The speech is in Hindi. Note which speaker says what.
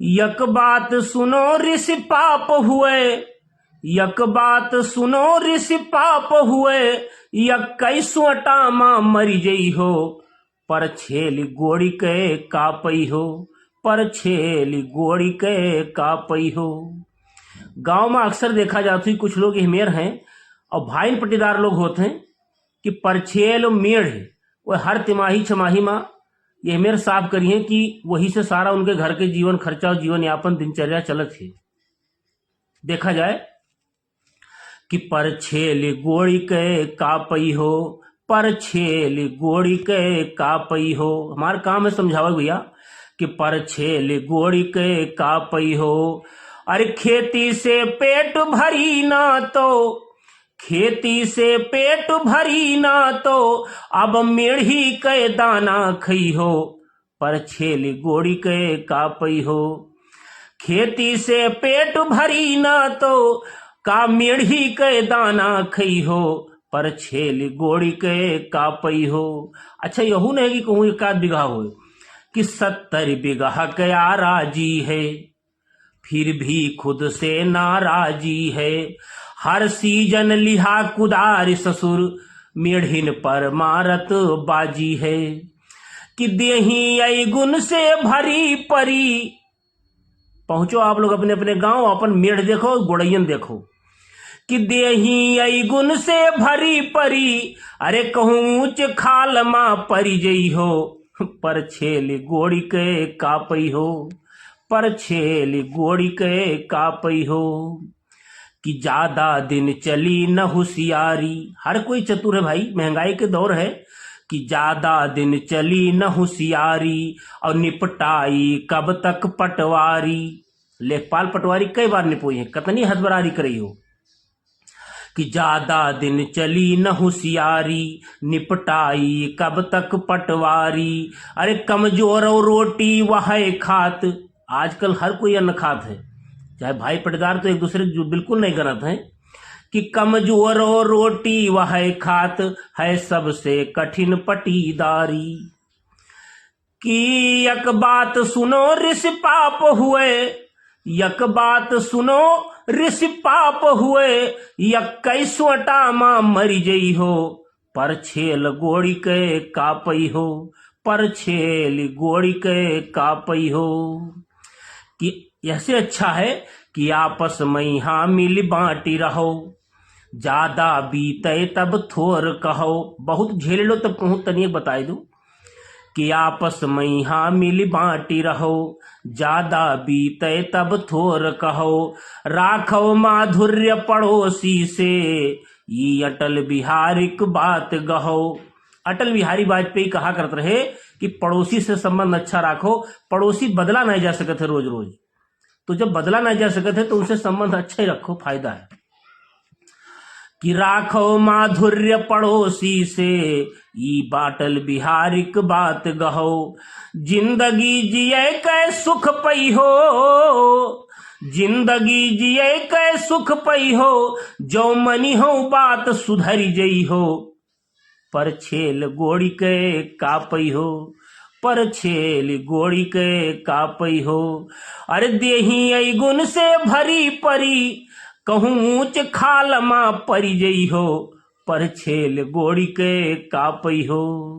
Speaker 1: यक बात सुनो ऋषि पाप हुए, यक बात सुनो ऋषि पाप हुए, यक कैसो टामा मरी जई हो, पर छेली गोड़ी के कापई हो, पर छेली गोड़ी के कापई हो। गांव में अक्सर देखा जाता है कुछ लोग हिमेर हैं और भाई पट्टीदार लोग होते हैं कि परछेल मेढ़ वो हर तिमाही छमाही में ये मेरे साफ करिए कि वही से सारा उनके घर के जीवन खर्चा और जीवन यापन दिनचर्या चलत है। देखा जाए कि परछेल गोड़ी के कापई हो, परछेल गोड़ी के कापई हो। हमारा काम है समझावा भैया कि परछेल गोड़ी के कापई हो। अरे खेती से पेट भरी ना तो, खेती से पेट भरी ना तो, अब मेढ़ी के दाना खई हो, पर छेली गोड़ी के कापई हो। खेती से पेट भरी ना तो, का मेढ़ी के दाना खई हो, पर छेली गोड़ी के कापई हो। अच्छा यहू नहीं कि कहूँ एक आध बिघा हो कि 70 बिघा क्या राजी है, फिर भी खुद से नाराजी है। हर सीजन लिहा कुदार ससुर, मेढ़िन पर मारत बाजी है। कि देही आई गुण से भरी परी। पहुंचो आप लोग अपने अपने गांव, अपन मेढ़ देखो गोड़ैयन देखो कि देही आई गुण से भरी परी। अरे कहूं ऊंच खाल मां परी जई हो, पर छेली गोड़ी के कापई हो, पर छेली गोड़ी के कापई हो। कि ज्यादा दिन चली न होशियारी। हर कोई चतुर है भाई, महंगाई के दौर है कि ज्यादा दिन चली न होशियारी, और निपटाई कब तक पटवारी। लेखपाल पटवारी कई बार निपोई है, कतनी हदबरारी करई हो। कि ज्यादा दिन चली न होशियारी, निपटाई कब तक पटवारी। अरे कमजोर और रोटी वह खात। आजकल हर कोई अन्न खात है, चाहे भाई पटदार तो एक दूसरे जो बिल्कुल नहीं गलत हैं। कि कमजोर और रोटी वह खात, है सबसे कठिन पटीदारी। कि यक बात सुनो ऋषि पाप हुए, यक बात सुनो ऋषि पाप हुए, यक कैसो टामा मरी जई हो, पर छेल गोड़ी के कापई हो, पर छेल गोड़ी के कापई हो। कि ऐसे अच्छा है कि आपस में यहाँ मिल बांटी रहो, ज्यादा बीते तब थोर कहो। बहुत झेल लो तब कहूँ तनिए बताई दू कि आपस में यहाँ मिल बांटी रहो, ज्यादा बीते तब थोर कहो। राखो माधुर्य पड़ोसी से, ये अटल बिहारिक बात गहो। अटल बिहारी वाजपेयी कहा करते रहे कि पड़ोसी से संबंध अच्छा राखो। पड़ोसी बदला नहीं जा सकते थे रोज रोज, तो जब बदला नहीं जा सकते थे तो उनसे संबंध अच्छा ही रखो, फायदा है। कि राखो माधुर्य पड़ोसी से, ई बाटल बिहारिक बात गहो। जिंदगी जिए कै सुख पई हो, जिंदगी जिए कै सुख पई हो, जो मनी हो बात सुधरी जई हो, पर छेल गोड़ी के कापई हो, पर छेल गोड़ी के कापई हो। अरे देही आई गुण से भरी परी, कहूं ऊंच खाल मां परी जई हो, पर छेल गोड़ी के कापई हो।